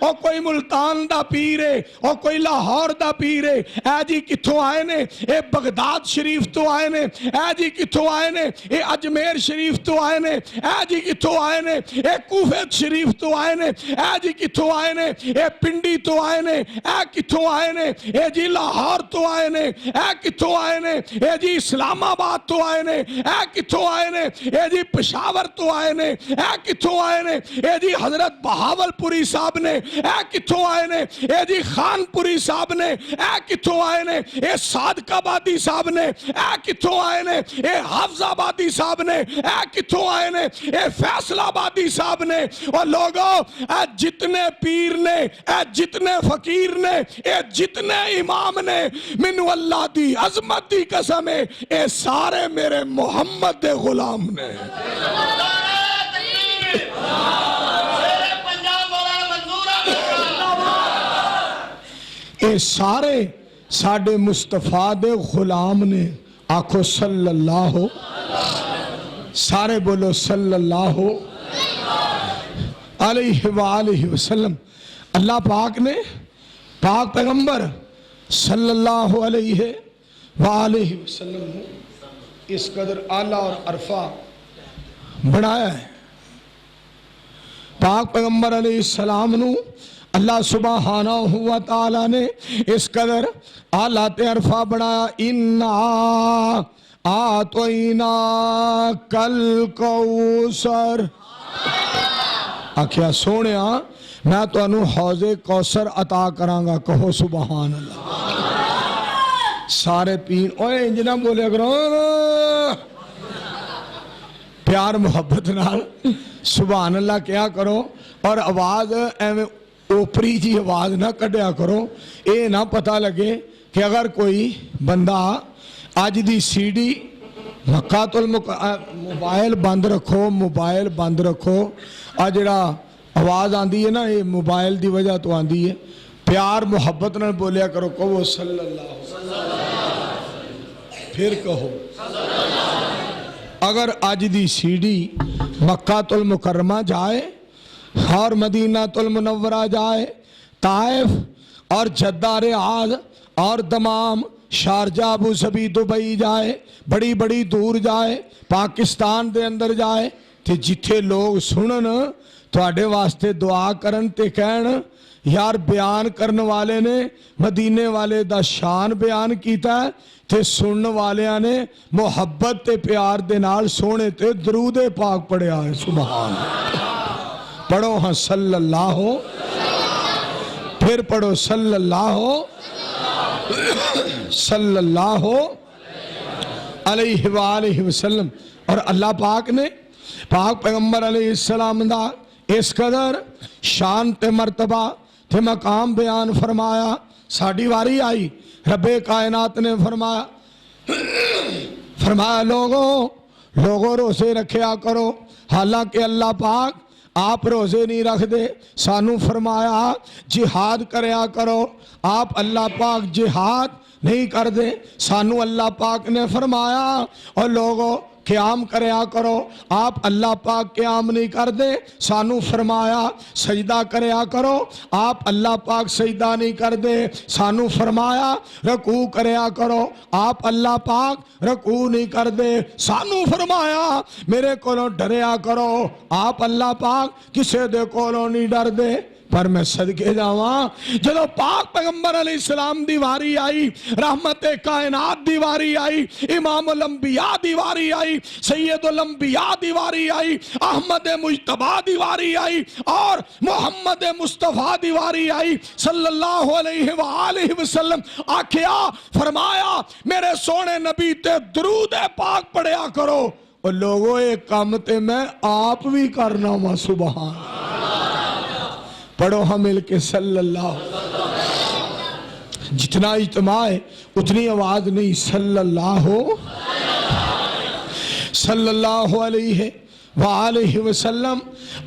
او کوئی ملتان دا پیر ہے، او کوئی لاہور دا پیر ہے، اے جی کتھوں آئے نے؟ اے بغداد شریف تو آئے نے، اے جی کتھوں آئے نے؟ اے اجمیر شریف تو آئے نے، اے جی کتھوں آئے نے؟ اے کوفہ شریف تو آئے نے، اے جی کتھوں آئے نے؟ اے پنڈی تو آئے نے، اے کتھوں آئے نے؟ اے جی لاہور تو آئے نے، اے کتھوں آئے نے؟ اے جی اسلام آباد تو آئے نے، اے کتھوں آئے نے؟ اے جی پشاور تو آئے نے، اے کتھوں آئے نے؟ اے جی حضرت بہاول پوری صاحب نے، اے کتھوں آئے نے؟ اے جی خان پوری صاحب نے، اے کتھوں آئے نے؟ اے صادق آبادی صاحب نے، اے کتھوں آئے نے؟ اے حافظ آبادی صاحب نے، اے کتھوں آئے نے؟ اے فیصل آبادی صاحب نے۔ اور لوگوں، اے جتنے پیر نے، اے جتنے فقیر نے، اے جتنے امام نے، منو اللہ دی عظمت دی قسم ہے، اے سارے میرے محمد دے غلام نے۔ اے سارے ساڑھے مصطفیٰ دے غلام نے۔ آنکھو صلی اللہ، سارے بولو صلی اللہ علیہ وآلہ وسلم۔ اللہ پاک نے پاک پیغمبر صلی اللہ علیہ وآلہ وسلم اس قدر اعلیٰ اور عرفہ بڑھایا ہے۔ پاک پیغمبر علیہ السلام نو اللہ سبحانہ و تعالیٰ نے اس قدر اعلیٰ تے عرفہ بڑھایا۔ اِنَّا آتوئینا کل کوثر۔ آکھیا سونیا میں تو انہوں حوض کوثر عطا کرانگا، کہو سبحان اللہ۔ سارے پین اوے انجنہ بولے کرو پیار محبت نال سبحان اللہ کیا کرو، اور آواز ایویں اوپری جی آواز نہ کڈیا کرو، اے نہ پتہ لگے کہ اگر کوئی بندہ آج دی سی ڈی مکہ موبائل بند رکھو، موبائل بند رکھو، آجڑا آواز آندھی ہے نا یہ موبائل دی وجہ تو آندھی ہے، پیار محبت نہ بولیا کرو، کہو صلی اللہ پھر کہو۔ اگر آج دی سی ڈی مکہ المکرمہ جائے اور مدینہ المنورہ جائے، طائف اور جدہ ریاض اور دمام شارجہ ابو ظبی دبئی جائے، بڑی بڑی دور جائے، پاکستان دے اندر جائے، تے جتھے لوگ سنن تو آڑے واسطے دعا کرن تے کہن یار بیان کرن والے نے مدینے والے دا شان بیان کیتا ہے، تے سنن والیاں نے محبت تے پیار دے نال سونے تے درود پاک پڑھیا ہے۔ سبحان پڑھو ہاں صلی اللہ ہو، پھر پڑھو صلی اللہ ہو، صلی اللہ علیہ وآلہ وسلم۔ اور اللہ پاک نے پاک پیغمبر علیہ السلام دا اس قدر شان تے مرتبہ تے مقام بیان فرمایا، ساڑھی واری آئی، رب کائنات نے فرمایا لوگوں روزے رکھیا کرو، حالانکہ اللہ پاک آپ روزے نہیں رکھ دے، سانو فرمایا جہاد کریا کرو، آپ اللہ پاک جہاد نہیں کر دے، سانو اللہ پاک نے فرمایا اور لوگوں قیام کریا کرو، آپ اللہ پاک قیام نہیں کر دے، سانو فرمایا سجدہ کریا کرو، آپ اللہ پاک سجدہ نہیں کر دے، سانو فرمایا رکوع کریا کرو، آپ اللہ پاک رکوع نہیں کر دے، سانو فرمایا میرے کولوں ڈریا کرو، آپ اللہ پاک کسے دے کولوں نہیں ڈر دے۔ پر میں صدقے جاواں جدو پاک پیغمبر علیہ السلام دیواری آئی، رحمت کائنات دیواری آئی، امام الانبیاء دیواری آئی، سید الانبیاء دیواری آئی، احمد مجتبیٰ دیواری آئی، اور محمد مصطفیٰ دیواری آئی صلی اللہ علیہ وآلہ وسلم، آکھیا فرمایا میرے سونے نبی تے درود پاک پڑھیا کرو، اور لوگوں ایک کام تے میں آپ بھی کرنا ہوں۔ سبحان پڑھو ہم مل کے صلی اللہ، جتنا اجتماع ہے اتنی آواز نہیں، صلی اللہ علیہ وآلہ وسلم۔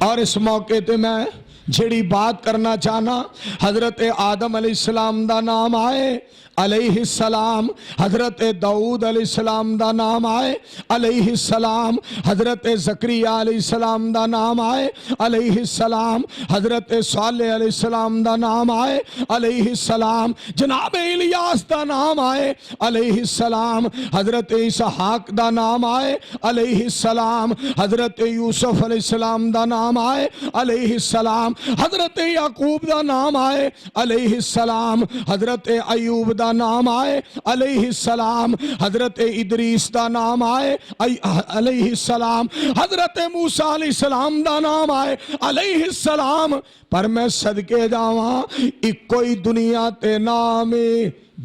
اور اس موقع تے میں جڑی بات کرنا چاہنا، حضرت آدم علیہ السلام دا نام آئے، علیہ السلام حضرت داؤد علیہ السلام دا نام آئے علیہ السلام حضرت زکریا علیہ السلام دا نام آئے علیہ السلام حضرت صالح علیہ السلام دا نام آئے علیہ السلام جناب الیاس دا نام آئے علیہ السلام حضرت اسحاق دا نام آئے علیہ السلام حضرت یوسف علیہ السلام دا نام آئے علیہ السلام حضرت یعقوب دا نام آئے علیہ السلام حضرت ایوب دا نام آئے علیہ السلام حضرت ادریس دا نام آئے علیہ السلام حضرت موسیٰ علیہ السلام دا نام آئے علیہ السلام پر میں صدقے جاواں ایک کوئی دنیا تے نام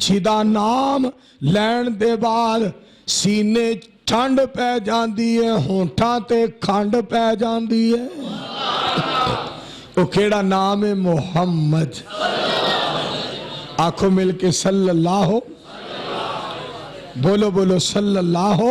جدا نام لین دے بعد سینے ٹھنڈ پہ جاندی ہے ہونٹاں تے کھانڈ پہ جاندی ہے وہ کیڑا نام ہے محمد آنکھوں مل کے صلی اللہ بولو بولو صلی اللہ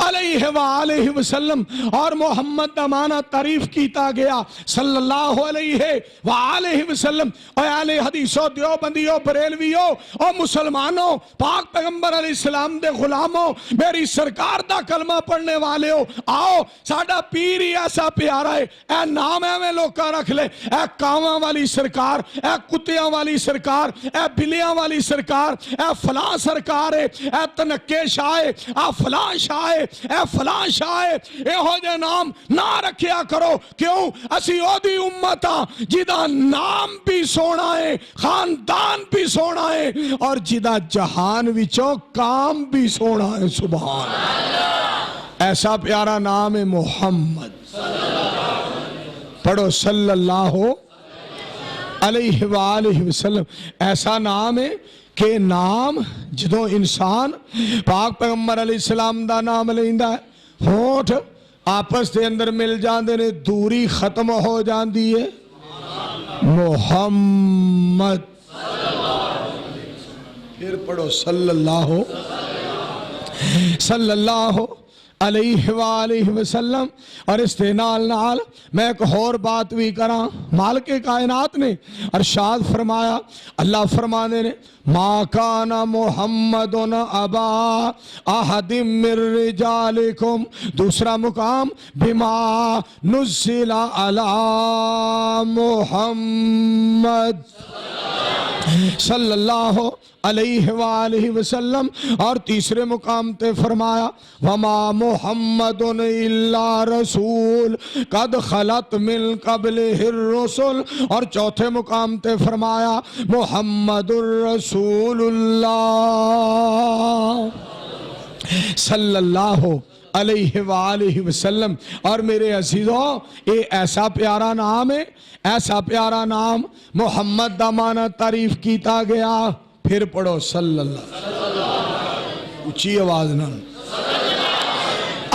علیہ وآلہ وسلم اور محمد دا معنی تعریف کیتا گیا صلی اللہ علیہ وآلہ وسلم اے اہل حدیثو دیوبندیو بریلویو اور مسلمانوں پاک پیغمبر علیہ السلام دے غلاموں میری سرکار دا کلمہ پڑھنے والے ہو آؤ ساڈا پیر ہی ایسا پیارا ہے اے نام میں لوکا رکھ لے اے کاواں والی سرکار اے کتیاں والی سرکار اے بلیاں والی سرکار اے فلاں سرکار ہے اے تنکے شاہ ہے اے فلاں شاہ اے فلاں شاہ اے ہو جے نام نہ رکھیا کرو کیوں اسی او دی امتا جدا نام بھی سونا ہے خاندان بھی سونا ہے اور جدا جہان وچوں کام بھی سونا ہے سبحان اللہ ایسا پیارا نام ہے محمد پڑھو صلی اللہ علیہ وآلہ وسلم ایسا نام ہے کہ نام جدو انسان پاک پیغمبر علیہ السلام دا نام لیندا ہے ہونٹ آپس دے اندر مل جاندے نے دوری ختم ہو جاندی ہے محمد پھر پڑھو صلی اللہ علیہ وآلہ وسلم اور اس دے نال میں ایک اور بات بھی کراں مالک کائنات نے ارشاد فرمایا اللہ فرمانے نے ما کان محمد ابا احد من رجالکم دوسرا مقام بما نزل علی محمد صلی اللہ علیہ وآلہ وسلم اور تیسرے مقام تے فرمایا وما محمد الا رسول قد خلت من قبلہ الرسل اور چوتھے مقام تے فرمایا محمد الرسول اللہ صلی اللہ علیہ وآلہ وسلم اور میرے عزیزوں یہ ایسا پیارا نام ہے ایسا پیارا نام محمد دا معنی تعریف کیتا گیا پھر پڑھو صلی اللہ اچھی آواز نہ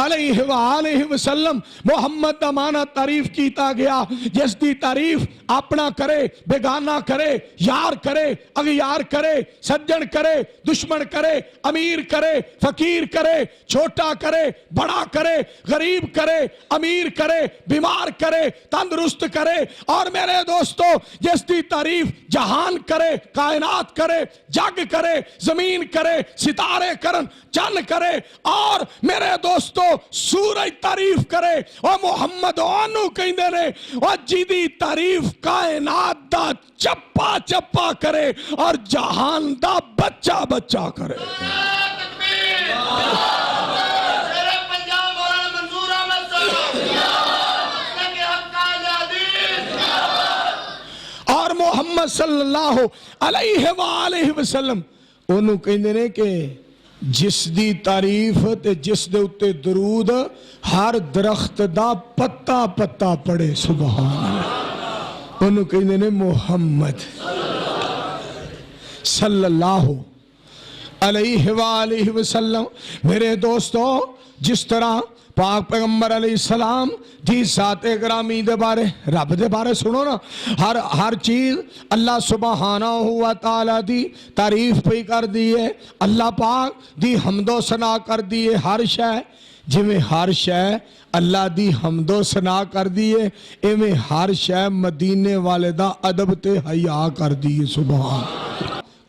علیہ وآلہ وسلم محمد دا معنی تعریف کیتا گیا جس دی تعریف اپنا کرے بیگانہ کرے یار کرے اغیار کرے سجن کرے دشمن کرے امیر کرے فقیر کرے چھوٹا کرے بڑا کرے غریب کرے امیر کرے بیمار کرے تندرست کرے اور میرے دوستو جس دی تعریف جہان کرے کائنات کرے جگ کرے زمین کرے ستارے کرن چن کرے اور میرے دوستو سورج تعریف کرے اور محمد آنو کہندے نے اور جیدی تعریف کائنات دا چپا چپا کرے اور جہان دا بچہ بچہ کرے اور محمد صلی اللہ علیہ وآلہ وسلم انہوں کہندے نے کہ جس دی تعریف تے جس دے اتے درود ہر درخت دا پتا پتا پڑے سبحان اللہ انہوں کہنے نے محمد صلی اللہ علیہ وآلہ وسلم میرے دوستو جس طرح پاک پیغمبر علیہ السلام دی ذات گرامی دے بارے رب دے بارے سنو نا ہر چیز اللہ سبحانہ و تعالی دی تعریف پہ کر دیئے اللہ پاک دی حمد و ثنا کر دیئے ہر شے جویں ہر شے اللہ دی حمد و ثنا کر دیئے ایویں ہر شے مدینے والے دا ادب تے حیا کر دیئے سبحان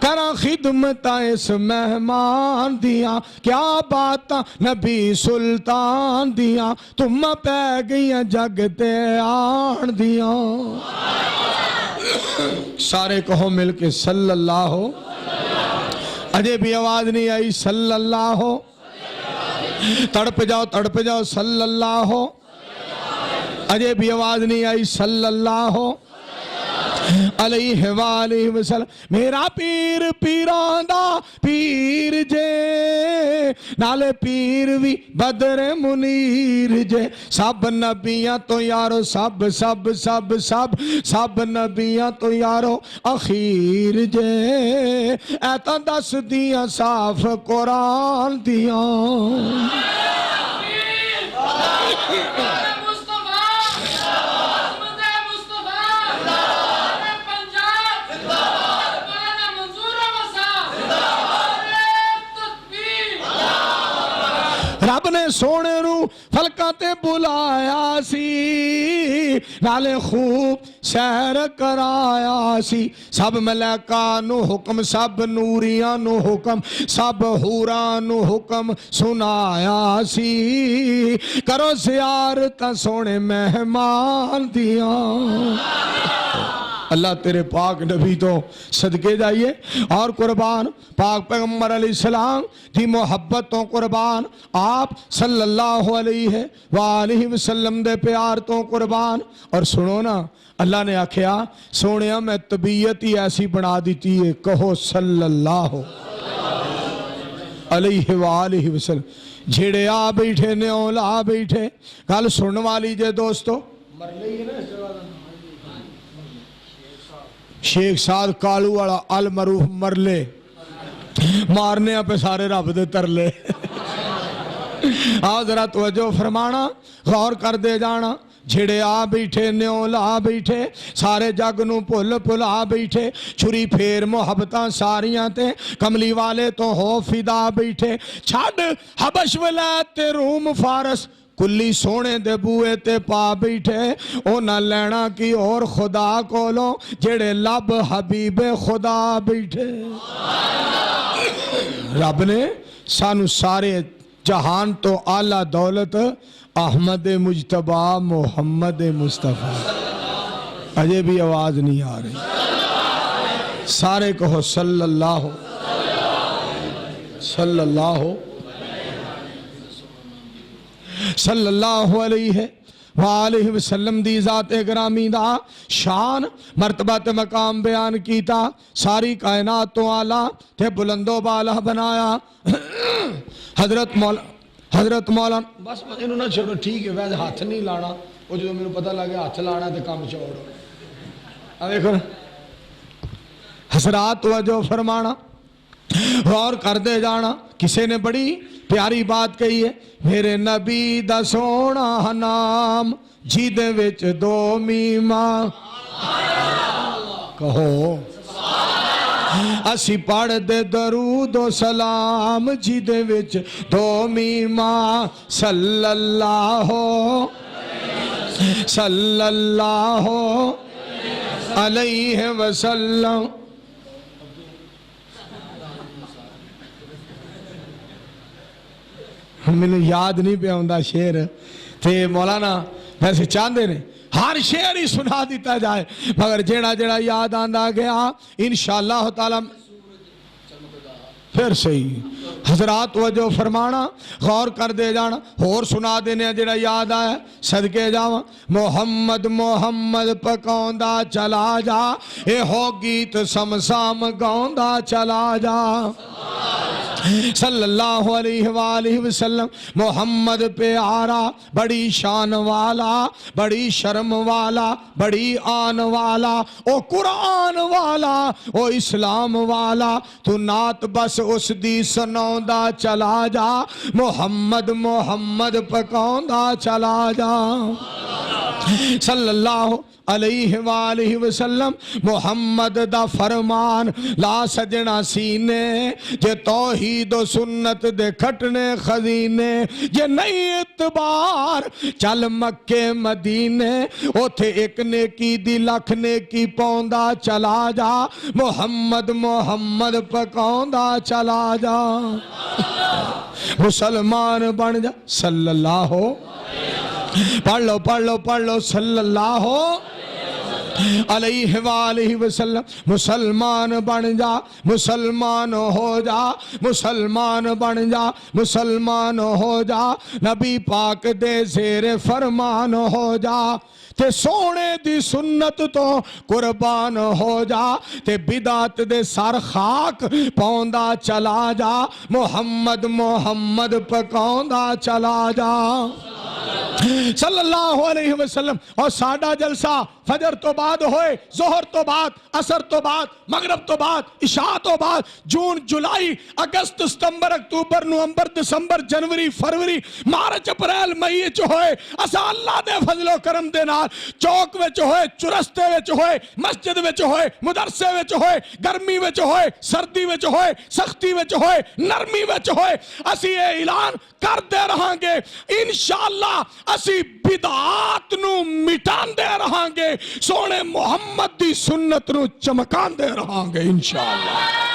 کرا خدمت اس مہمان دیاں کیا باتاں نبی سلطان دیاں تم پہ گئیاں جگ تے آن دیاں سارے کہو مل کے صلی اللہ ہو اجے بھی آواز نہیں آئی صلی اللہ ہو تڑپ جاؤ صلی اللہ ہو اجے بھی آواز نہیں آئی صلی اللہ ہو علیہ وآلہ وسلم میرا پیر پیران دا پیر جے نالے پیر وی بدر منیر جے سب نبیاں تو یارو سب نبیاں تو یارو اخیر جے ایتا دس دیاں صاف قرآن دیاں رب نے سونے رو فلکاں تے بلایا سی نالے خوب سیر کرایا سی سب ملائکہ نو حکم سب نوریاں نو حکم سب حوراں نو حکم سنایا سی کرو زیارتاں سونے مہمان دیاں اللہ تیرے پاک نبی تو صدقے جائیے اور قربان پاک پیغمبر علیہ السلام دی محبتوں قربان آپ صلی اللہ علیہ وآلہ وسلم دے پیار تو قربان اور سنو نا اللہ نے آکھیا سونیا میں طبیعت ہی ایسی بنا دیتی ہے کہو صلی اللہ علیہ وآلہ وسلم جھڑے آ بیٹھے نیول آ بیٹھے گل سنن والی جے دوستو مرلے ہی نا اس جگہ شیخ سعد کالو والا المعروف مرلے مارنے پہ سارے رب دے ترلے آؤ ذرا توجہ فرمانا غور کر دے جانا جھڑے آ بیٹھے نیول آ بیٹھے سارے جگ نو پل آ بیٹھے چھری پھیر محبتاں ساریاں تے کملی والے تو ہو فدا بیٹھے چھڑ حبش ولایت تے روم فارس کلی سونے دے بوئے تے پا بیٹھے او نہ لینا کی اور خدا کولو جڑے لب حبیب خدا بیٹھے رب نے سانو سارے جہان تو اعلیٰ دولت احمد مجتبہ محمد مصطفیٰ اجے بھی آواز نہیں آ رہی سارے کہو صلی اللہ صلی اللہ علیہ وآلہ وسلم دی ذات گرامی دا شان مرتبہ تے مقام بیان کیتا ساری کائنات تو آلہ تے بلند و بالا بنایا حضرت مولانا بس انہوں نے چھوڑو ٹھیک ہے ویسے ہاتھ نہیں لانا وہ جو میرے پتہ لگے ہاتھ لانا تے کام چھوڑو اب دیکھو حضرات توجہ فرمانا غور کر دے جانا کسے نے بڑی پیاری بات کہی ہے میرے نبی دا سونا نام جی دے وچ دو میماں کہو اسی پڑھ دے درود و سلام جی دے وچ دو میماں صلی اللہ علیہ وسلم میں نے یاد نہیں پہ ہوندہ شعر تے مولانا ویسے چاندے نے ہر شعر ہی سنا دیتا جائے مگر جیڑا یاد آندہ گیا انشاءاللہ تعالی پھر صحیح حضرات وجہ فرمانا غور کر دے جانا اور سنا دینے جڑا یاد آیا صدقے جاواں محمد پکاؤندہ چلا جا اے ہو گیت سمسام گاؤندہ چلا جا صلی اللہ علیہ وآلہ وسلم محمد پیارا بڑی شان والا بڑی شرم والا بڑی آن والا او قرآن والا او اسلام والا تو نات بس اس دی سناؤندہ چلا جا محمد پکاؤندہ چلا جا صلی اللہ علیہ وآلہ وسلم محمد دا فرمان لا سجنا سینے جے توحید و سنت دے کھٹنے خزینے جے نہیں اعتبار چل مکے مدینے اوتھے ایک نیکی دی لکھ نیکی پوندا چلا جا محمد محمد پکوندا چلا جا مسلمان بن جا صلی اللہ پڑھ لو صلی اللہ علیہ وآلہ وسلم مسلمان بن جا مسلمان ہو جا مسلمان بن جا مسلمان ہو جا نبی پاک دے زیر فرمان ہو جا تے سونے دی سنت تو قربان ہو جا تے بدعت دے سر خاک پوندا چلا جا محمد محمد پکوندا چلا جا صلی اللہ علیہ وسلم اور ساڈا جلسہ فجر تو بعد ہوئے ظہر تو بعد عصر تو بعد مغرب تو بعد عشاء تو بعد جون جولائی اگست ستمبر اکتوبر نومبر دسمبر جنوری فروری مارچ اپریل مئی چ ہوئے اسا اللہ دے فضل و کرم دے نال چوک وچ ہوئے چرستے وچ ہوئے مسجد وچ ہوئے مدرسے وچ ہوئے گرمی وچ ہوئے سردی وچ ہوئے سختی وچ ہوئے نرمی وچ ہوئے اسی یہ اعلان کر دے رہاں گے انشاءاللہ اسی بدعات نو مٹان دے رہاں گے سونے محمد دی سنت نو چمکان دے رہاں گے انشاءاللہ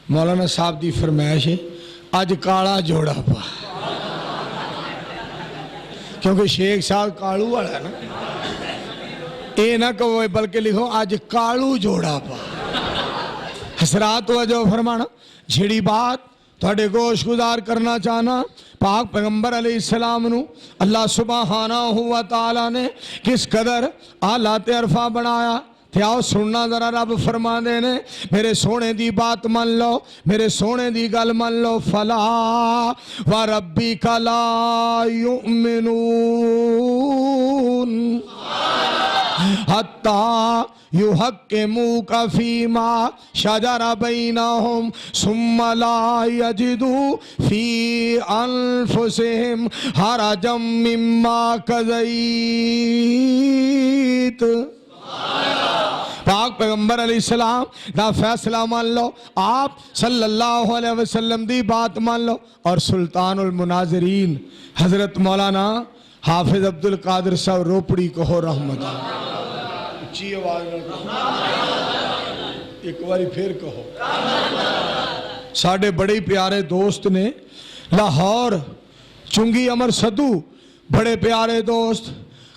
مولانا صاحب دی فرمائش ہے آج کالا جوڑا پا کیونکہ شیخ صاحب کالو والا ہے نا اے نہ کہو بلکہ لکھو آج کالو جوڑا پا حسرات وجہ فرمانا جھڑی بات تھوڑے گوش گزار کرنا چاہنا پاک پیغمبر علیہ السلام نو اللہ سبحانہ و تعالیٰ نے کس قدر آلات عرفہ بنایا آؤ سننا ذرا رب فرما دینے میرے سونے دی بات من لو میرے سونے دی گل من لو فلا وربک لا یؤمنون حتی یحکموک فیما شجر بینہم ثم لا یجدوا فی انفسہم حرجا مما قضیت پاک پیغمبر علیہ السلام دا فیصلہ مان لو آپ صلی اللہ علیہ وسلم دی بات مان لو اور سلطان المناظرین حضرت مولانا حافظ عبدالقادر صاحب روپڑی کہو رحمت اچھی آواز ایک باری پھر کہو ساڑھے بڑے پیارے دوست نے لاہور چنگی امر صدو بڑے پیارے دوست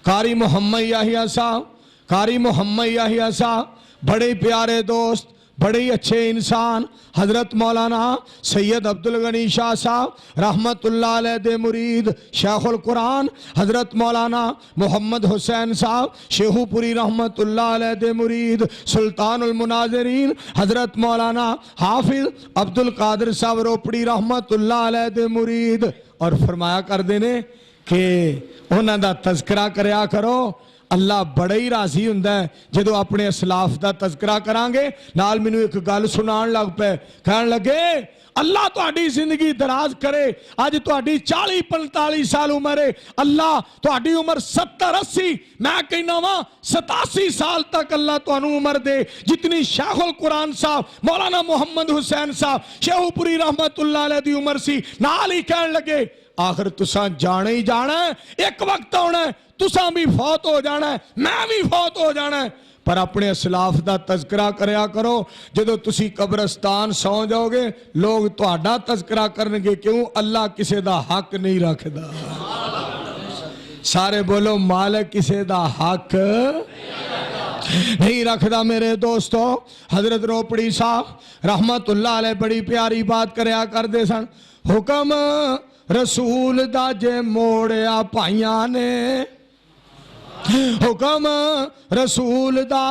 قاری محمد یحییٰ صاحب قاری محمد یحییٰ صاحب بڑے پیارے دوست بڑے اچھے انسان حضرت مولانا سید عبدالغنی شاہ صاحب رحمت اللہ علیہ دے مرید شیخ القرآن حضرت مولانا محمد حسین صاحب شیخو پوری رحمت اللہ علیہ دے مرید سلطان المناظرین حضرت مولانا حافظ عبدالقادر صاحب روپڑی رحمت اللہ علیہ دے مرید اور فرمایا کر دینے کہ انہاں دا تذکرہ کریا کرو اللہ بڑا ہی راضی ہوندا ہے جدو اپنے اسلاف دا تذکرہ کرانگے نال مینوں ایک گل سنان لگ پے کہن لگے اللہ تہاڈی زندگی دراز کرے آج تہاڈی 40-45 سال عمر ہے اللہ تہاڈی عمر 70-80 میں کہنا وا 87 سال تک اللہ تانوں عمر دے جتنی شیخ القرآن صاحب مولانا محمد حسین صاحب شیخو پوری رحمت اللہ علیہ دی عمر سی نال ہی کہن لگے آخر تساں جانے ہی جانا ہے ایک وقت ہونا ہے تساں بھی فوت ہو جانا ہے میں بھی فوت ہو جانا ہے پر اپنے اسلاف دا تذکرہ کریا کرو جدو تسی قبرستان سو جاؤ گے لوگ تہاڈا تذکرہ کرنگے کیوں اللہ کسے دا حق نہیں رکھ دا سارے بولو مالک کسے دا حق نہیں رکھ دا میرے دوستو حضرت روپڑی صاحب رحمت اللہ علیہ بڑی پیاری بات کریا کر دے سن حکم رسول دا جے موڑیا پائیاں نے حکم رسول دا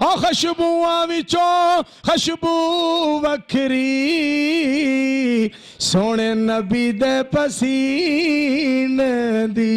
اور خشبوਆਂ ਵਿੱਚੋਂ ਖੁਸ਼ਬੂ ਵੱਖਰੀ ਸੋਹਣੇ ਨਬੀ ਦੇ ਪਸੀਨੇ ਦੀ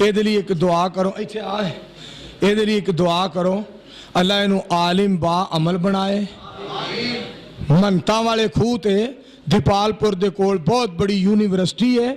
ਇਹਦੇ ਲਈ ਇੱਕ ਦੁਆ ਕਰੋ। ਇੱਥੇ ਆ ਇਹਦੇ ਲਈ ਇੱਕ ਦੁਆ ਕਰੋ, ਅੱਲਾ ਇਹਨੂੰ ਆਲਿਮ ਬਾ ਅਮਲ ਬਣਾਏ। ਮੰਤਾਂ ਵਾਲੇ ਖੂਹ ਤੇ ਦੀਪਾਲਪੁਰ ਦੇ ਕੋਲ ਬਹੁਤ ਬੜੀ ਯੂਨੀਵਰਸਿਟੀ ਹੈ।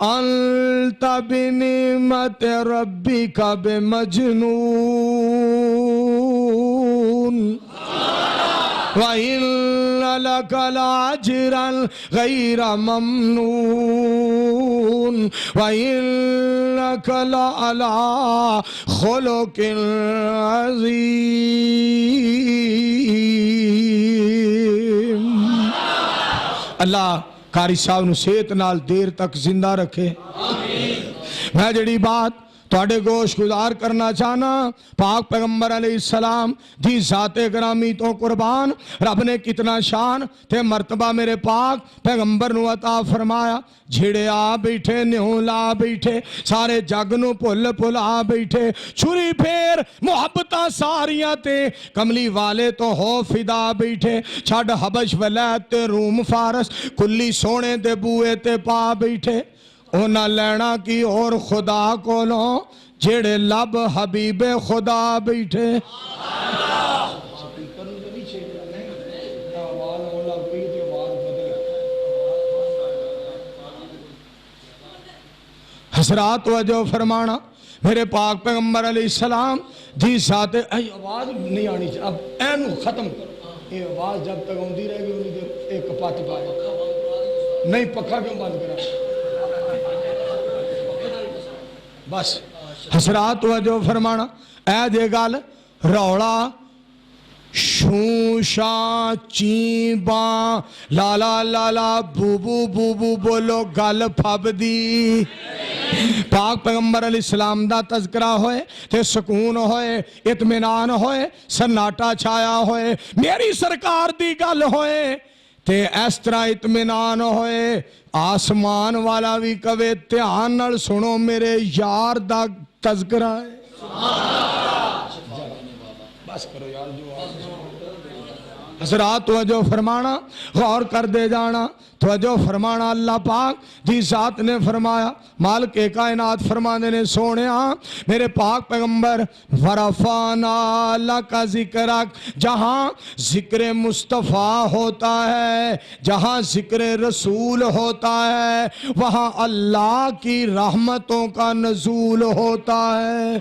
انت بنعمت ربک بمجنون وَإِنَّ لَكَ لَأَجْرًا غَيْرَ مَمْنُونٍ وَإِنَّكَ لَعَلَىٰ خُلُقٍ عَظِيمٍ۔ اللہ قاری صاحب نو صحت نال دیر تک زندہ رکھے۔ میں جڑی بات تواڈے گوش گزار کرنا چاہنا، پاک پیغمبر علیہ السلام دی ذات گرامی تو قربان، رب نے کتنا شان تے مرتبہ میرے پاک پیغمبر نو عطا فرمایا۔ جھڑے آ بیٹھے، نیوں لا بیٹھے، سارے جگ نو پھل پھل آ بیٹھے، چھری پھیر محبتاں ساریاں تے کملی والے تو ہو فدا بیٹھے، چھڑ حبش ولایت تے روم فارس کلی سونے دے بوئے تے پا بیٹھے۔ اونا لینا کی اور خدا کولوں جڑے لب حبیب خدا بیٹھے۔ حضرات توجہ فرمانا، میرے پاک پیغمبر علیہ السلام دی ذات آواز نہیں آنی چاہیے، اب اینو ختم کرو، یہ آواز جب تک ہوندی رہے گی انہی دیر ایک پت پائے نہیں۔ پکھا کیوں بند کرا؟ بس حضرات توجہ فرمانا، اے دے گل روڑا شوشا چیباں لالا لالا بوبو بوبو بولو گل پھب دی۔ پاک پیغمبر علیہ السلام دا تذکرہ ہوئے تے سکون ہوئے، اطمینان ہوئے، سناٹا چھایا ہوئے، میری سرکار دی گل ہوئے تے اس طرح اطمینان ہوئے، آسمان والا بھی کہے دھیان نال سنو میرے یار دا تذکرہ ہے۔ بس کرو یار جو حضرات توجہ فرمانا، غور کر دے جانا، توجہ فرمانا۔ اللہ پاک دی ذات نے فرمایا، مالک کائنات فرمانے نے سونیا میرے پاک پیغمبر ورفعنا لک ذکرک، جہاں ذکر مصطفیٰ ہوتا ہے، جہاں ذکر رسول ہوتا ہے، وہاں اللہ کی رحمتوں کا نزول ہوتا ہے۔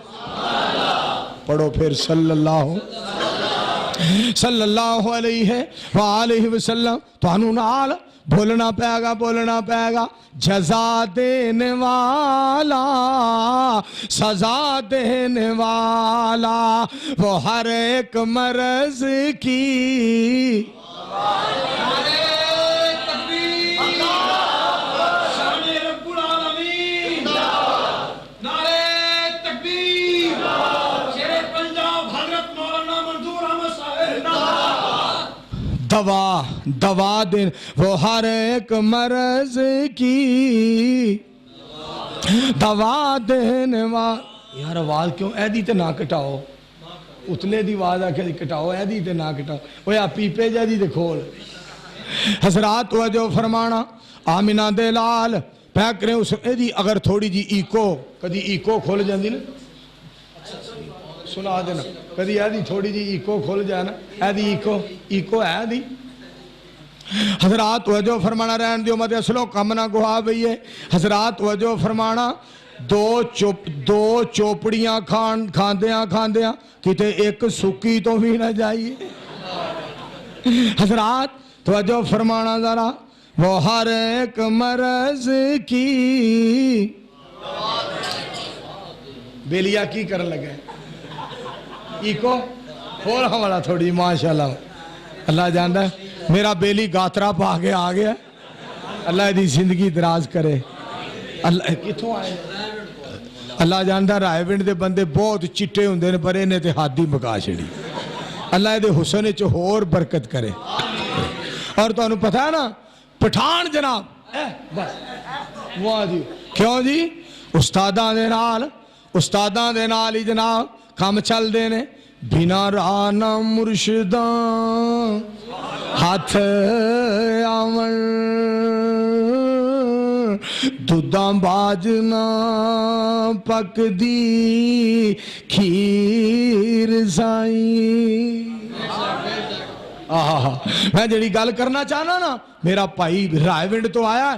پڑھو پھر صلی اللہ علیہ وآلہ وسلم۔ تو انہوں نال بولنا پائے گا جزا دینے والا، سزا دینے والا، وہ ہر ایک مرض کی دوا دین، وہ ہر ایک مرض کی دوا دینے والا۔ یار آواز کیوں ایدی تے نہ کٹاؤ، اتلے دی آواز آکے کٹاؤ، ایدی تے نہ کٹاؤ، وہ یا پیپے جا دی تے کھول۔ حضرات توجہ فرمانا، آمینہ دے لال پیک کریں اس ایدی اگر تھوڑی جی ایکو کدی ایکو کھول جاندی نا، سنا دینا کدی ایدی تھوڑی جی ایکو کھول جائے نا، ایدی ایکو ہے دی۔ حضرات توجہ فرمانا، رہن دیو مدے اصلو کم نہ گوا بھئیے۔ حضرات توجہ فرمانا، دو چوپڑیاں کھاندیاں کتے ایک سکی تو بھی نہ جائیے۔ حضرات توجہ فرمانا ذرا، وہ ہر ایک مرض کی بیلیا کی کرن لگے ایکو کھول ہمارا تھوڑی ماشاءاللہ اللہ جاندہ ہے میرا بیلی گاترہ پا آگے آگیا، اللہ دی زندگی دراز کرے۔ اللہ کتھوں آئے اللہ جاندہ رائے ونڈ دے بندے بہت چٹے ہوندے نے پر انہیں تے ہاتھ دی مکا چھڑی، اللہ دے حسن چو اور برکت کرے۔ اور تو انہوں پتہ ہے نا پٹھان جناب بس وہاں جی کیوں جی استاداں دے نال ہی جناب کام چل دینے، بنا رانا مرشداں ہاتھ آمن دوداں باجنا پک دی کھیر سائیں۔ میں جڑی گل کرنا چاہنا نا، میرا بھائی رائے ونڈ تو آیا ہے،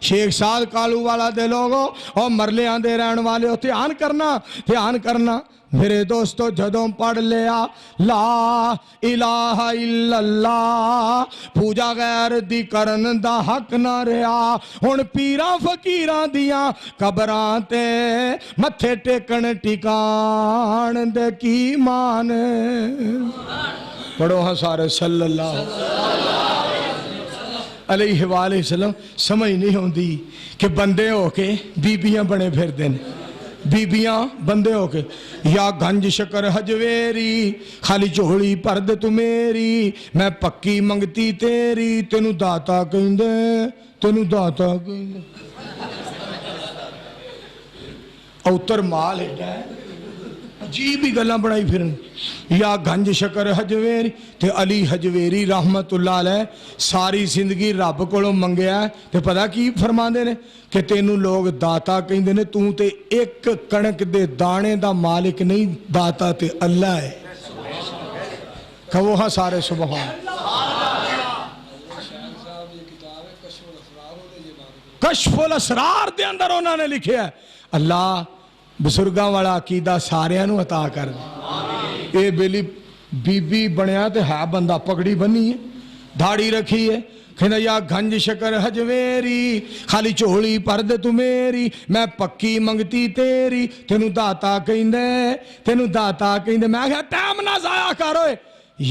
شیخ سعد کالو والا دے لوگو اور مرلیاں دے رہن والے ہو، دھیان کرنا میرے دوستو، جدوں پڑھ لیا لا الہ الا اللہ، پوجا غیر دی کرن دا حق نہ رہا، ہن پیراں فقیراں دیاں قبراں تے متھے ٹیکن ٹکان دے کی مان۔ پڑھو ہاں سارے صلی اللہ علیہ وآلہ وسلم۔ سمجھ نہیں ہوندی کہ بندے ہو کے بیبیاں بنے پھر دن، بیبیاں بندے ہو کے یا گنج شکر حجویری، خالی جھولی پر دے تو میری، میں پکی منگتی تیری، تینو داتا کہندے، تینو داتا کہندے۔ اوتر مال ہے عجیب ہی گلاں بڑائی پھرن، یا گنج شکر حجویری تے علی حجویری رحمت اللہ علیہ ساری زندگی رب کولوں منگیا ہے تے پتہ کی فرماندے نے کہ تینوں لوگ داتا کہندے نے، تو تے ایک کنک دے دانے دا مالک نہیں، داتا تے اللہ ہے۔ کہو ہاں سارے سبحان۔ کشف الاسرار دے اندر انہوں نے لکھیا ہے اللہ بزرگاں والا عقیدہ ساریاں نو عطا کر دے۔ اے بیلی بی بی بنیا تے ہے بندہ، پگڑی بنی ہے، دھاڑی رکھی ہے، کہنا یا گنج شکر حجویری، خالی چولی پر دے تو میری، میں پکی منگتی تیری، تینو داتا کہندے، تینو داتا کہندے۔ میں کہا ٹائم نہ ضائع کروئے،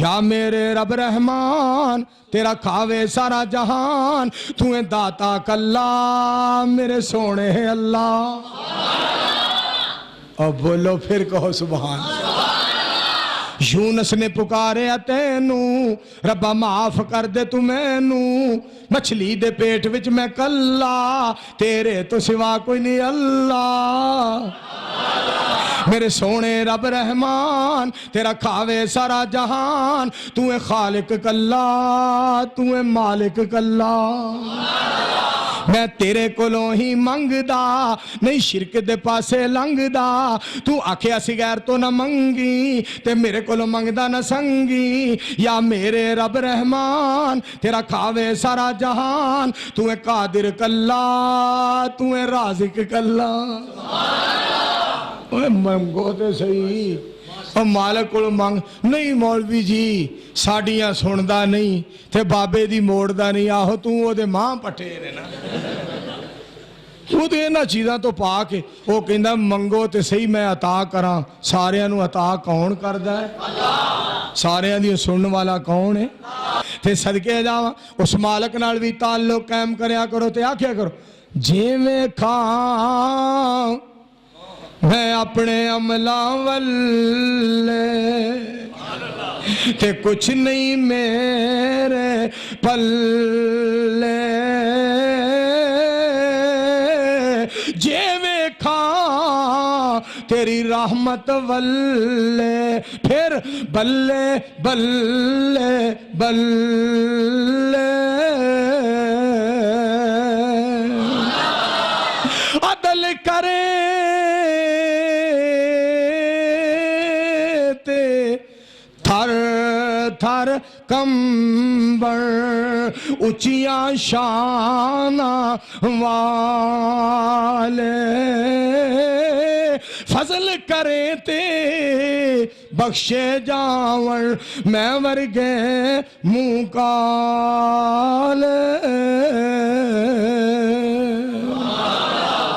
یا میرے رب رحمان تیرا کھاوے سارا جہان، تو اے داتا کلا میرے سونے اللہ۔ اب بولو پھر کہو سبحان۔ یونس نے پکارے تینو، ربا معاف کر دے تو مینو، مچھلی دے پیٹ وچ میں کلا، تیرے تو سوا کوئی نہیں اللہ۔ میرے سونے رب رحمان تیرا کھاوے سارا جہان، تو اے خالق کلا، تو اے مالک کلا۔ میں تیرے کولوں ہی منگدا، نہیں شرک دے پاسے لنگدا، تو آکھیا سی غیر تو نہ منگی، تے میرے کولوں منگدا نہ سنگی، یا میرے رب رحمان تیرا کھاوے سارا جہان، تو اے قادر کلا، تو اے رازق کلا۔ اوہ منگو تے صحیح، اور مالک کو مانگ نہیں مولوی جی ساڑیاں سندا نہیں تے بابے دی موڑدا نہیں، آہو تو وہ دے ماں پٹے نے نا، وہ دے نا چیزاں تو پا کے وہ کہندہ منگو تے صحیح میں عطا کراں۔ ساریاں نو عطا کون کردہ ہے؟ ساریاں دی سنن والا کون ہے؟ تے صدقے جاواں اس مالک نال بھی تعلق قائم کریا کرو تے آکھیا کرو جے میں کھاں میں اپنے عملاں والے تے کچھ نہیں میرے پلے، جے ویکھاں تیری رحمت والے، پھر بلے بلے بلے، عدل کرے تھر کمبر اچیاں شان والے، فضل کرے تے بخشے جاور میں ورگے منہ کالے۔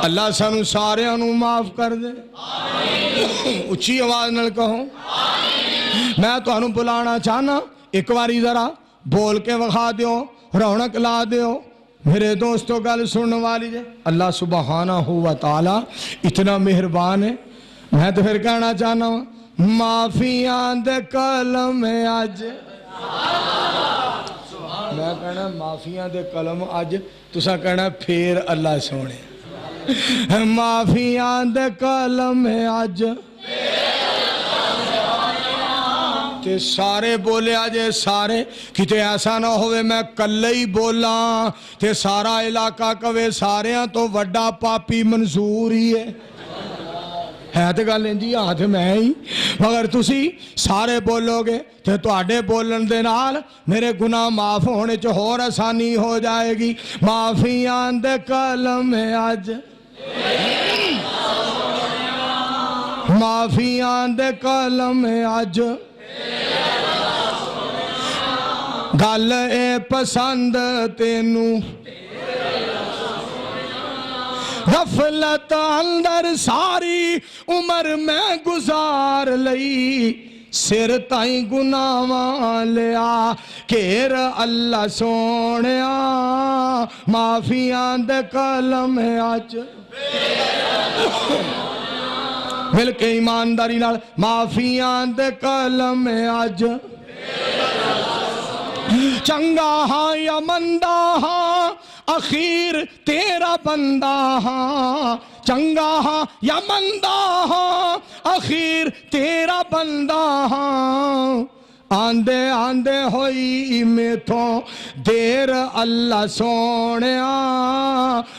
اللہ سانو سارے انو معاف کر دے، اچھی آواز نال کہو۔ میں تو انو بلانا چاہنا ایک باری ذرا بول کے وخا دیو، رونق لا دیو۔ میرے دوستو گل سننے والی جے، اللہ سبحانہ و تعالی اتنا مہربان ہے۔ میں تو پھر کہنا چاہنا ہوں معافیاں دے کلم آج، میں کہنا معافیاں دے کلم آج، تسا کہنا پھر اللہ سونے، معافیاں دے کلم آج تے سارے بولے آجے سارے، کتے ایسا نہ ہوئے میں کلے ہی بولا تے سارا علاقہ کوے ساریاں تو وڈا پاپی منظور ہی ہے۔ ہے تو گل انجی ہاتھ میں ہی مگر تسی سارے بولو گے تو تواڈے بولن دے نال میرے گناہ معاف ہونے چ ہور آسانی ہو جائے گی معافیاں دے کلم اج معافیاں دے کلم اج گل اے پسند تینوں غفلت اندر ساری عمر میں گزار لئی سر تائیں گناہاں لیا کیر اللہ سونیا معافیاں دے کلم اج مل کے ایمانداری نال معافیاں دے کلم اج چنگا ہاں یا مندہ ہاں اخیر تیرا بندہ ہاں چنگا ہاں یا مندہ ہاں اخیر تیرا بندہ ہاں آندے آندے ہوئی میں تو دیر اللہ سونیا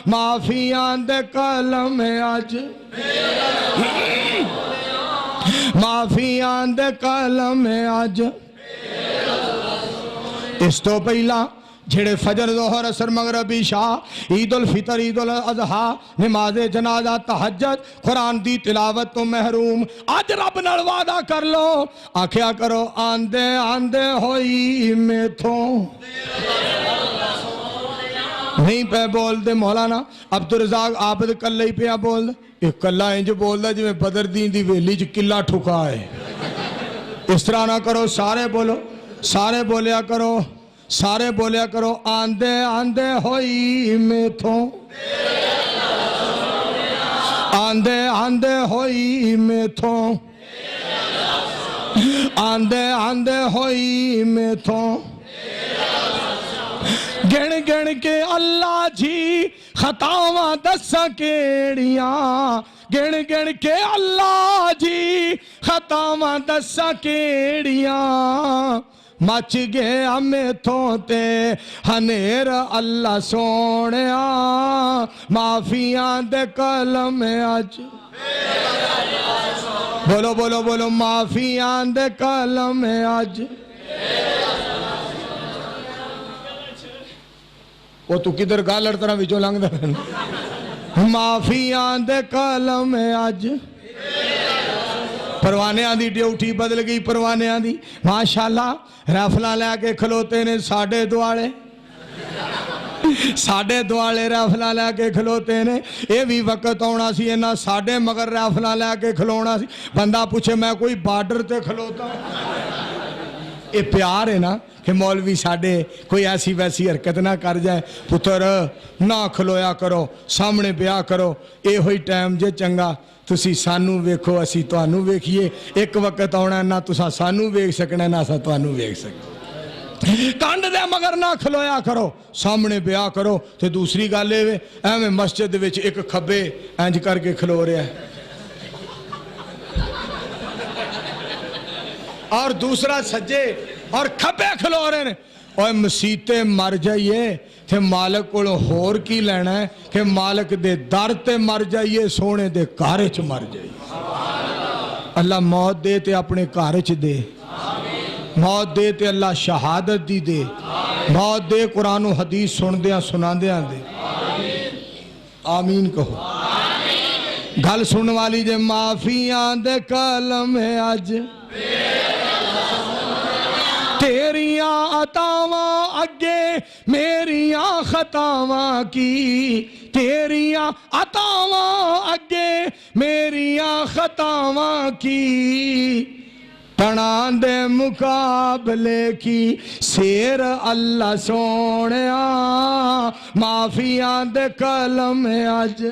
معافیاں دے کلم اج معافیاں دے کلم اج اس تو پہلا جھڑے فجر ظہر عصر مغرب عشاء عید الفطر عید الاضحیٰ نماز جنازہ تہجد قرآن دی تلاوت تو محروم آج رب نال وعدہ کر لو آکھیا کرو آندے آندے ہوئی میں تھو نہیں پہ بول دے مولانا عبدالرزاق عابد کلہ ہی پہ بول دے ایک کلہ انج بول دے جو میں بدر دین دی ویلی جو کلہ ٹھکا ہے اس طرح نہ کرو سارے بولو سارے بولیا کرو سارے بولیا کرو آندے آندے ہوئی میں تھو آندے آندے ہوئی میں تھو آندے آندے ہوئی میں تھو گن گن کے اللہ جی خطاواں دساں کیڑیاں گن گن کے اللہ جی خطاواں دساں کیڑیاں مچ گیا میں تھوتے ہنیر اللہ سونیا معافیاں دے کلم اج بولو بولو بولو معافیاں دے کلم اج وہ تو کدھر گالڑ طرح وچوں لنگ دے معافیاں دے کلم اج پروانیاں دی ڈیوٹی بدل گئی پروانیاں دی ماشاءاللہ ریفلاں لے کے کھلوتے نے ساڑھے دوالے ریفلاں لے کے کھلوتے نے اے بھی وقت ہونا سی اینا ساڑھے مگر ریفلاں لے کے کھلونا سی بندہ پوچھے میں کوئی بارڈر تے کھلوتا اے پیار ہے نا کہ مولوی ساڑھے کوئی ایسی ویسی حرکت نہ کر جائے پتر نہ کھلویا کرو سامنے بیاہ کرو اے ہوئی ٹائم جے چنگا تسی سانو ویکھو اسی توانو ویکھیے ایک وقت آنا نہ تسا سانو ویکھ سکنا نہ سا توانو ویکھ سکنا کانڈ دے مگر نہ کھلویا کرو سامنے بیاہ کرو تے دوسری گالے وے میں مسجد وچ ایک کھبے انج کر کے کھلو رہا ہے اور دوسرا سجے اور کھبے کھلو رہے ہیں اور مسیتے مر جائیے تے مالک کو ہور کی لینا ہے کہ مالک دے در تے مر جائیے سونے دے کارچ مر جائیے اللہ موت دے تے اپنے کارچ دے موت دے تے اللہ شہادت دی دے موت دے قرآن و حدیث سن دیاں سنا دیاں دے آمین کہو گھل سن والی جے معافیاں دے کلم اج تیریاں عطاواں اگے میریاں خطاواں کی تیریاں عطاواں اگے میریاں خطاواں کی تنان دے مقابلے کی سیر اللہ سونیا معافیاں دے کلم اج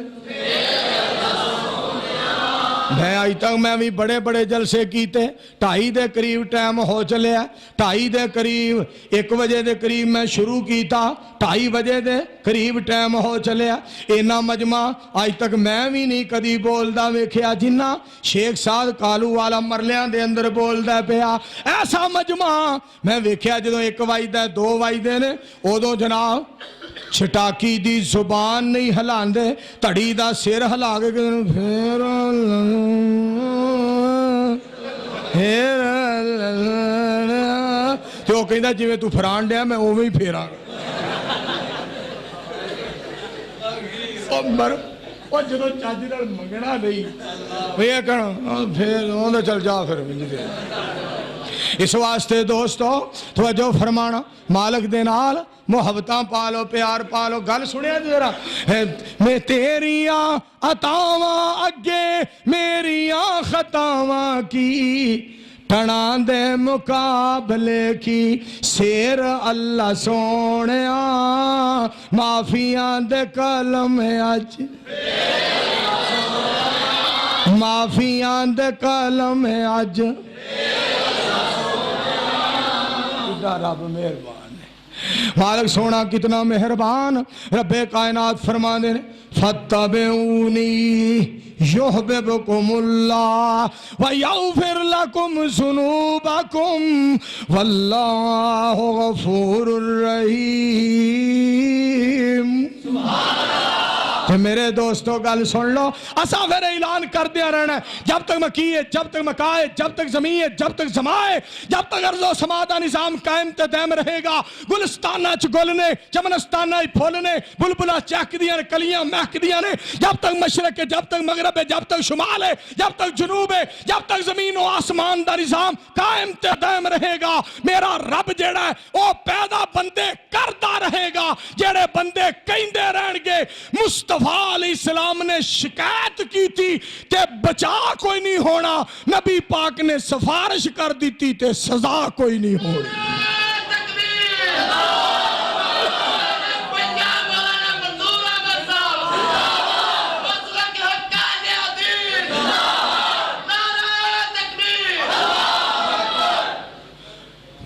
میں آئی تک میں بھی بڑے بڑے جلسے کیتے 2:30 دے قریب ٹائم ہو چلے ہے 2:30 دے قریب 1 بجے دے قریب میں شروع کیتا 2:30 بجے دے قریب ٹائم ہو چلے ہے اینا مجمع آج تک میں بھی نہیں کدی بول دا ویکھیا جنہ شیخ سعد کالو والا مرلیاں دے اندر بول دا پیا ایسا مجمع میں ویکھیا جدوں 1 بجے 2 بجے نے ادو جناب چٹاکی دی زبان نہیں ہلاندے تڑی دا سر ہلا کے پھر تو کہندا جویں تو پھران ڈیا میں اوویں ہی پھیراں اور جدو چاچی نال منگنا نہیں یہ کہنا پھر اوندا چل جا پھر اس واسطے دوستو توجہ فرمانا مالک دے نال محبتاں پالو پیار پالو گل سنیا ذرا میں تیریاں عطاواں اگے میریاں خطاواں کی ٹنا دے مقابلے کی سیر اللہ سونیا معافیاں دے کلم اج معافیاں دے کلم اج رب مہربان ہے مالک سونا کتنا مہربان رب کائنات فرما دے فَاتَّبِعُونِي يُحْبِبْكُمُ اللَّهُ وَيَغْفِرْ لَكُمْ ذُنُوبَكُمْ وَاللَّهُ غَفُورٌ رَحِيمٌ میرے دوستو گل سن لو اسا پھر اعلان کر دیا رہنا ہے جب تک مکیے جب تک مکائے جب تک زمین ہے جب تک زمائے جب تک ارض و سما دا نظام قائم تے دائم رہے گا گلستانہ چ گلنے چمنستانہ پھولنے بلبلہ چہکدیاں نے کلیاں مہکدیاں نے جب تک مشرق ہے جب تک مغرب ہے جب تک شمال ہے جب تک جنوب ہے جب تک زمین و آسمان دا نظام قائم تے دائم رہے گا میرا رب جیڑا ہے وہ پیدا بندے کرتا رہے گا جیڑے بندے کہندے رہن گے مصطفیٰ علیہ السلام نے شکایت کی تھی تے بچا کوئی نہیں ہونا نبی پاک نے سفارش کر دی تھی تے سزا کوئی نہیں ہونی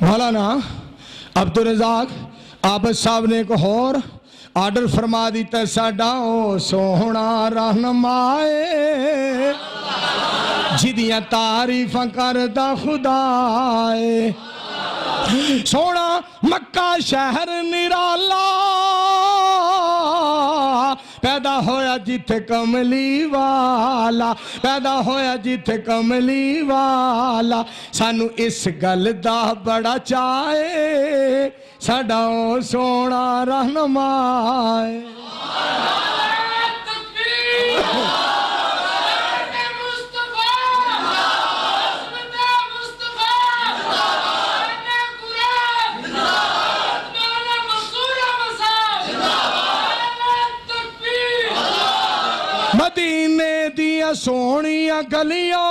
مولانا عبدالرزاق عابد صاحب نے ایک اور آرڈر فرما دیتا ساڈا او سوہنا رہنمائے جدیاں تعریفاں کردہ خدائے سونا مکہ شہر نرالا پیدا ہویا جتھے کملی والا پیدا ہویا جتھے کملی والا سانو اس گل دا بڑا چاہے ساڈا او سونا رہنمائے مدینے دیا سونیاں گلیاں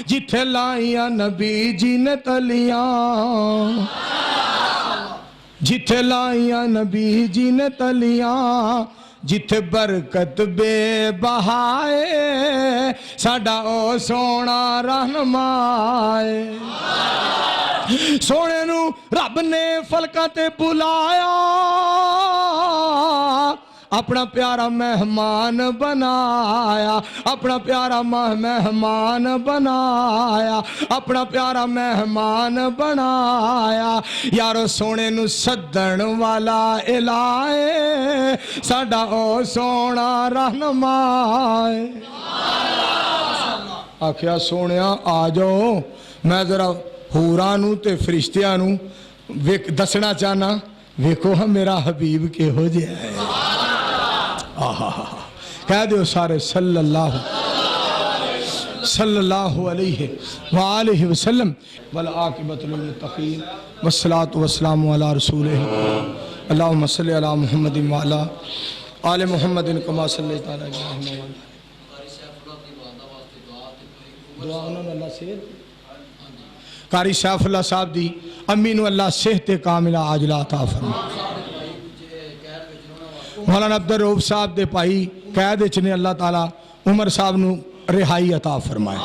جتھے لائیاں نبی جی نے تلیاں جتھے لائیاں نبی جی نے تلیاں جتھے برکت بے بہائے ساڈا او سونا رہنمائے سونے نو رب نے فلکاں تے بلایا اپنا پیارا مہمان بنایا اپنا پیارا مہمان بنایا اپنا پیارا مہمان بنایا یارو سونے نو سدن والا الائے ساڈا او سونا رہنمائے آکھیا سونیا آ جاؤ میں ذرا حورانو تے فرشتیانو دسنا چاہنا ویکھو ہم میرا حبیب کے ہو جائے کہہ دیو سارے صلی اللہ علیہ وآلہ وسلم والعاقبۃ للمتقین والصلاة والسلام علی رسولہ اللہم صلی علی محمد وعلی آل محمد کما صلی تعالی ابراہیم دعا انہوں نے اللہ سے قاری سیف اللہ صاحب دی امینو اللہ صحت کاملہ عاجلہ عطا فرمائے مولانا عبدالرؤف صاحب دے پائی قید چنے اللہ تعالیٰ عمر صاحب نو رہائی عطا فرمائے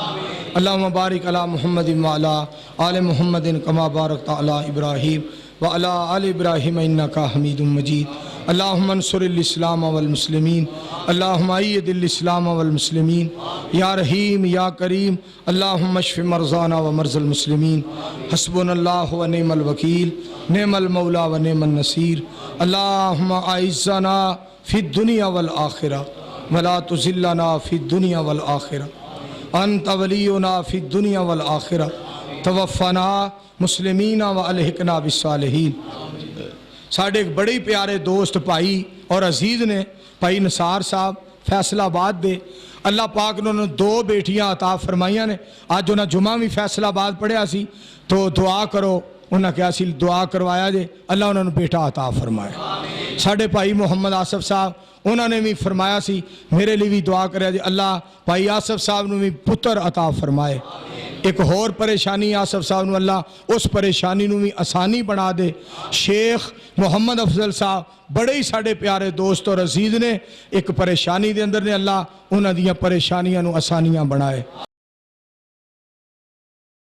اللہم بارک علی محمد وعلا آل محمد کما بارکت علی ابراہیم وعلا آل ابراہیم انکا حمید مجید اللہم انصر الاسلام والمسلمین، اللہم اید الاسلام والمسلمین، یا رحیم یا کریم، اللہم اشف مرضانا ومرضى المسلمین، حسبنا اللہ ونعم الوکیل، نعم المولا ونعم النصیر، اللہم اعزنا فی الدنیا والآخرہ ولا تذلنا فی الدنیا والآخرہ، انت ولینا فی الدنیا والآخرہ، توفنا مسلمین والحقنا بالصالحین۔ ساڑھے ایک بڑے پیارے دوست بھائی اور عزیز نے بھائی نثار صاحب فیصلہ آباد دے، اللہ پاک نے انہوں نے 2 بیٹیاں عطا فرمائیاں نے۔ آج انہوں نے جمعہ بھی فیصلہ آباد پڑھیا سی تو دعا کرو، انہوں نے کہا سی دعا کروایا جے، اللہ انہوں نے بیٹا عطا فرمایا۔ ساڑھے بھائی محمد آصف صاحب انہوں نے بھی فرمایا سی میرے لیے بھی دعا کریا جے، اللہ بھائی آصف صاحب نے بھی پتر عطا فرمائے۔ ایک اور پریشانی آصف صاحب نے اللہ اس پریشانی نو بھی آسانی بنا دے۔ شیخ محمد افضل صاحب بڑے ہی ساڑھے پیارے دوست اور عزیز نے، ایک پریشانی دے اندر نے اللہ انہاں دیاں پریشانیاں نو آسانیاں بنائے۔